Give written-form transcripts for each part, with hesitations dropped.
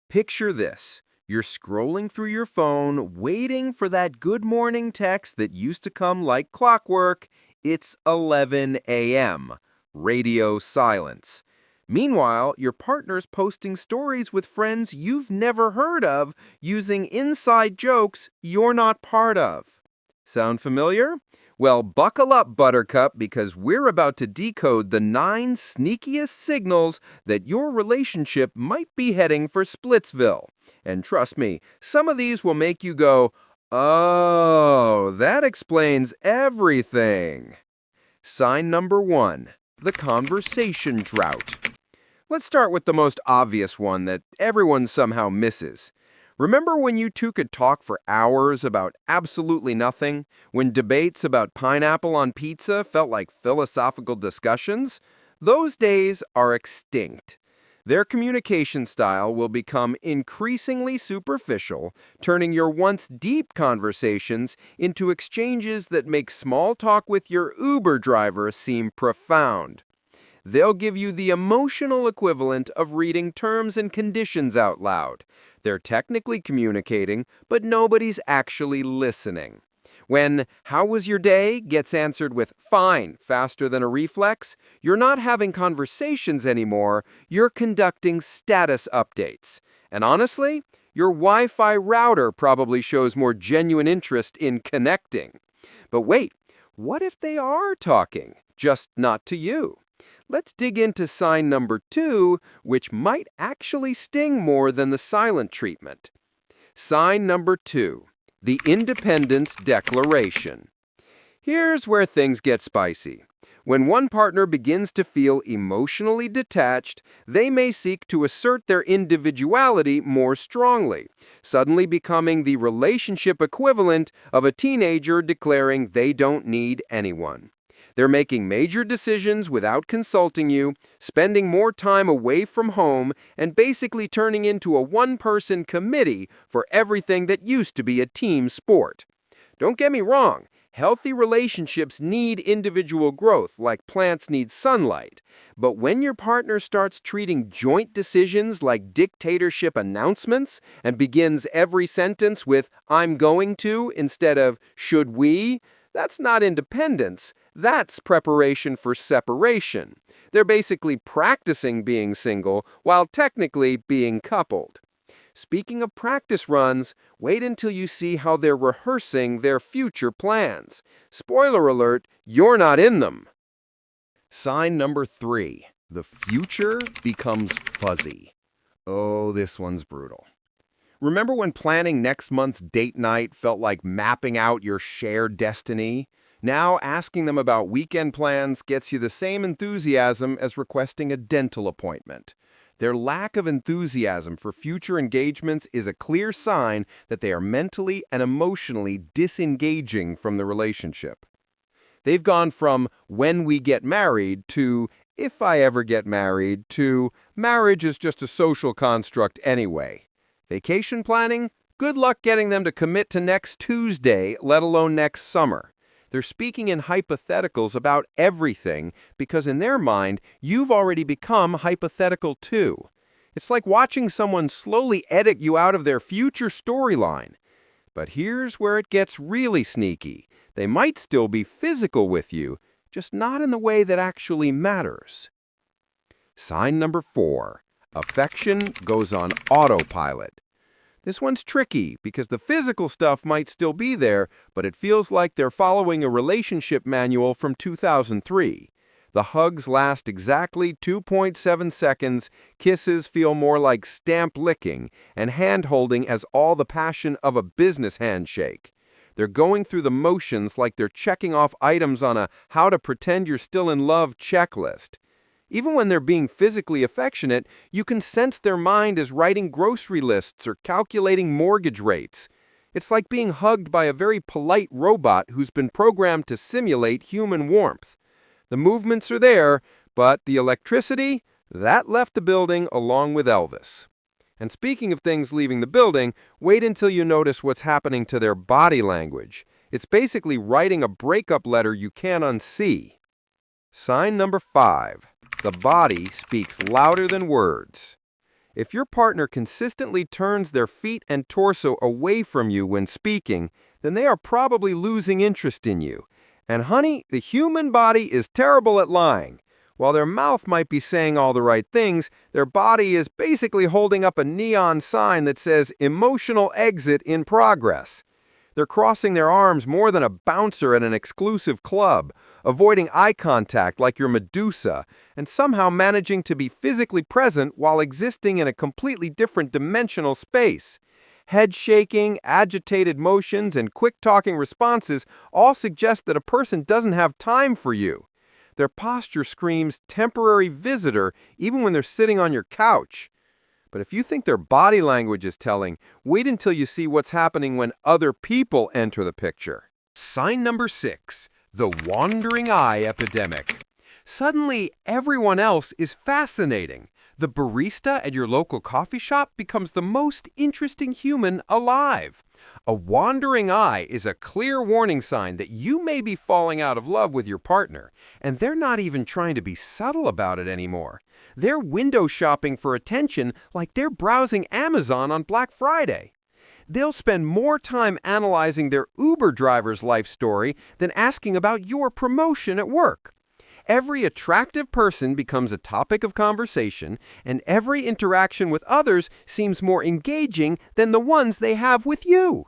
Picture this. You're scrolling through your phone, waiting for that good morning text that used to come like clockwork. It's 11 a.m. Radio silence. Meanwhile, your partner's posting stories with friends you've never heard of using inside jokes you're not part of. Sound familiar? Well, buckle up, Buttercup, because we're about to decode the 9 sneakiest signals that your relationship might be heading for Splitsville. And trust me, some of these will make you go, "Oh, that explains everything." Sign number 1, the conversation drought. Let's start with the most obvious one that everyone somehow misses. Remember when you two could talk for hours about absolutely nothing? When debates about pineapple on pizza felt like philosophical discussions? Those days are extinct. Their communication style will become increasingly superficial, turning your once deep conversations into exchanges that make small talk with your Uber driver seem profound. They'll give you the emotional equivalent of reading terms and conditions out loud. They're technically communicating, but nobody's actually listening. When "How was your day?" gets answered with "Fine" faster than a reflex, you're not having conversations anymore, you're conducting status updates. And honestly, your Wi-Fi router probably shows more genuine interest in connecting. But wait, what if they are talking, just not to you? Let's dig into sign number 2, which might actually sting more than the silent treatment. Sign number 2, the independence declaration. Here's where things get spicy. When one partner begins to feel emotionally detached, they may seek to assert their individuality more strongly, suddenly becoming the relationship equivalent of a teenager declaring they don't need anyone. They're making major decisions without consulting you, spending more time away from home, and basically turning into a one-person committee for everything that used to be a team sport. Don't get me wrong, healthy relationships need individual growth like plants need sunlight. But when your partner starts treating joint decisions like dictatorship announcements and begins every sentence with "I'm going to" instead of "should we," that's not independence, that's preparation for separation. They're basically practicing being single while technically being coupled. Speaking of practice runs, wait until you see how they're rehearsing their future plans. Spoiler alert, you're not in them. Sign number 3, the future becomes fuzzy. Oh, this one's brutal. Remember when planning next month's date night felt like mapping out your shared destiny? Now asking them about weekend plans gets you the same enthusiasm as requesting a dental appointment. Their lack of enthusiasm for future engagements is a clear sign that they are mentally and emotionally disengaging from the relationship. They've gone from "when we get married" to "if I ever get married" to "marriage is just a social construct anyway." Vacation planning? Good luck getting them to commit to next Tuesday, let alone next summer. They're speaking in hypotheticals about everything because in their mind, you've already become hypothetical too. It's like watching someone slowly edit you out of their future storyline. But here's where it gets really sneaky. They might still be physical with you, just not in the way that actually matters. Sign number 4. Affection goes on autopilot. This one's tricky because the physical stuff might still be there, but it feels like they're following a relationship manual from 2003. The hugs last exactly 2.7 seconds, kisses feel more like stamp licking, and hand-holding has all the passion of a business handshake. They're going through the motions like they're checking off items on a "how to pretend you're still in love" checklist. Even when they're being physically affectionate, you can sense their mind is writing grocery lists or calculating mortgage rates. It's like being hugged by a very polite robot who's been programmed to simulate human warmth. The movements are there, but the electricity, that left the building along with Elvis. And speaking of things leaving the building, wait until you notice what's happening to their body language. It's basically writing a breakup letter you can't unsee. Sign number 5. The body speaks louder than words. If your partner consistently turns their feet and torso away from you when speaking, then they are probably losing interest in you. And honey, the human body is terrible at lying. While their mouth might be saying all the right things, their body is basically holding up a neon sign that says emotional exit in progress. They're crossing their arms more than a bouncer at an exclusive club, avoiding eye contact like your Medusa, and somehow managing to be physically present while existing in a completely different dimensional space. Head shaking, agitated motions, and quick-talking responses all suggest that a person doesn't have time for you. Their posture screams temporary visitor even when they're sitting on your couch. But if you think their body language is telling, wait until you see what's happening when other people enter the picture. Sign number 6, the wandering eye epidemic. Suddenly, everyone else is fascinating. The barista at your local coffee shop becomes the most interesting human alive. A wandering eye is a clear warning sign that you may be falling out of love with your partner, and they're not even trying to be subtle about it anymore. They're window shopping for attention like they're browsing Amazon on Black Friday. They'll spend more time analyzing their Uber driver's life story than asking about your promotion at work. Every attractive person becomes a topic of conversation, and every interaction with others seems more engaging than the ones they have with you.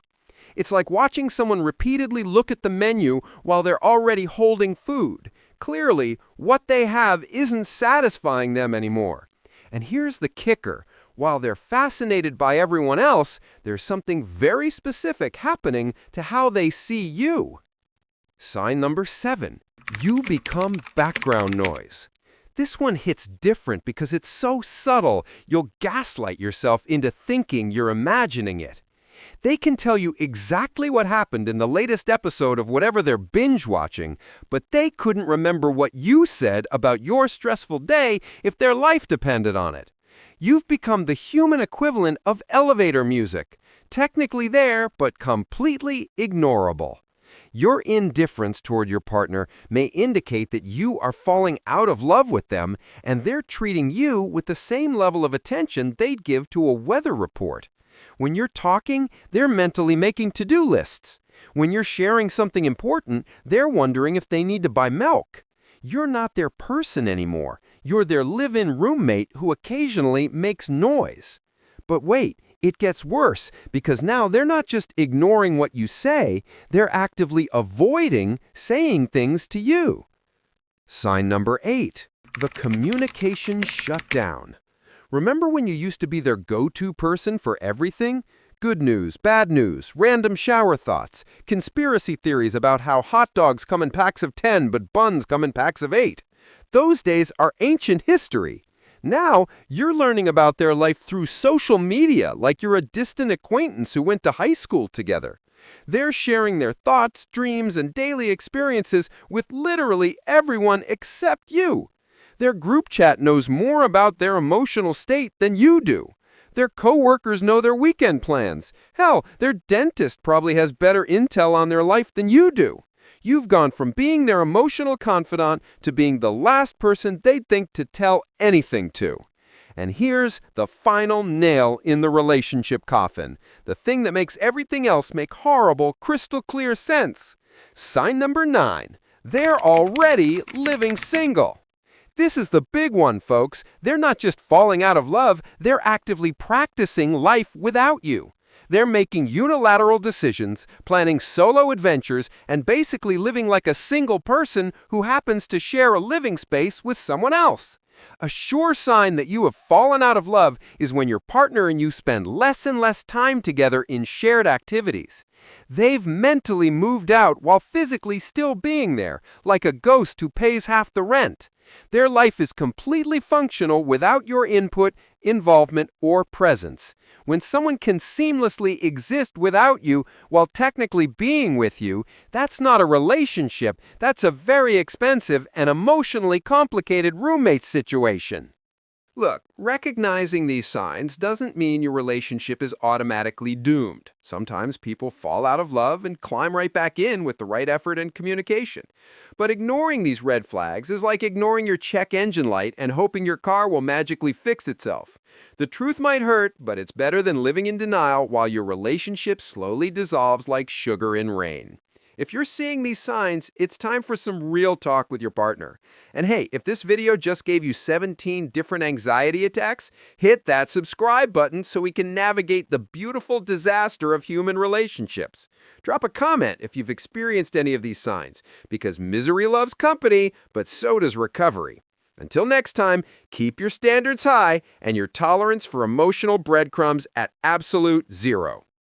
It's like watching someone repeatedly look at the menu while they're already holding food. Clearly, what they have isn't satisfying them anymore. And here's the kicker. While they're fascinated by everyone else, there's something very specific happening to how they see you. Sign number 7. You become background noise. This one hits different because it's so subtle, you'll gaslight yourself into thinking you're imagining it. They can tell you exactly what happened in the latest episode of whatever they're binge-watching, but they couldn't remember what you said about your stressful day if their life depended on it. You've become the human equivalent of elevator music, technically there, but completely ignorable. Your indifference toward your partner may indicate that you are falling out of love with them, and they're treating you with the same level of attention they'd give to a weather report. When you're talking, they're mentally making to-do lists. When you're sharing something important, they're wondering if they need to buy milk. You're not their person anymore. You're their live-in roommate who occasionally makes noise. But wait, it gets worse, because now they're not just ignoring what you say, they're actively avoiding saying things to you. Sign number 8, the communication shutdown. Remember when you used to be their go-to person for everything? Good news, bad news, random shower thoughts, conspiracy theories about how hot dogs come in packs of 10 but buns come in packs of 8. Those days are ancient history. Now, you're learning about their life through social media like you're a distant acquaintance who went to high school together. They're sharing their thoughts, dreams, and daily experiences with literally everyone except you. Their group chat knows more about their emotional state than you do. Their coworkers know their weekend plans. Hell, their dentist probably has better intel on their life than you do. You've gone from being their emotional confidant to being the last person they'd think to tell anything to. And here's the final nail in the relationship coffin, the thing that makes everything else make horrible, crystal clear sense. Sign number 9. They're already living single. This is the big one, folks. They're not just falling out of love, they're actively practicing life without you. They're making unilateral decisions, planning solo adventures, and basically living like a single person who happens to share a living space with someone else. A sure sign that you have fallen out of love is when your partner and you spend less and less time together in shared activities. They've mentally moved out while physically still being there, like a ghost who pays half the rent. Their life is completely functional without your input, involvement, or presence. When someone can seamlessly exist without you while technically being with you, that's not a relationship. That's a very expensive and emotionally complicated roommate situation. Look, recognizing these signs doesn't mean your relationship is automatically doomed. Sometimes people fall out of love and climb right back in with the right effort and communication. But ignoring these red flags is like ignoring your check engine light and hoping your car will magically fix itself. The truth might hurt, but it's better than living in denial while your relationship slowly dissolves like sugar in rain. If you're seeing these signs, it's time for some real talk with your partner. And hey, if this video just gave you 17 different anxiety attacks, hit that subscribe button so we can navigate the beautiful disaster of human relationships. Drop a comment if you've experienced any of these signs, because misery loves company, but so does recovery. Until next time, keep your standards high and your tolerance for emotional breadcrumbs at absolute zero.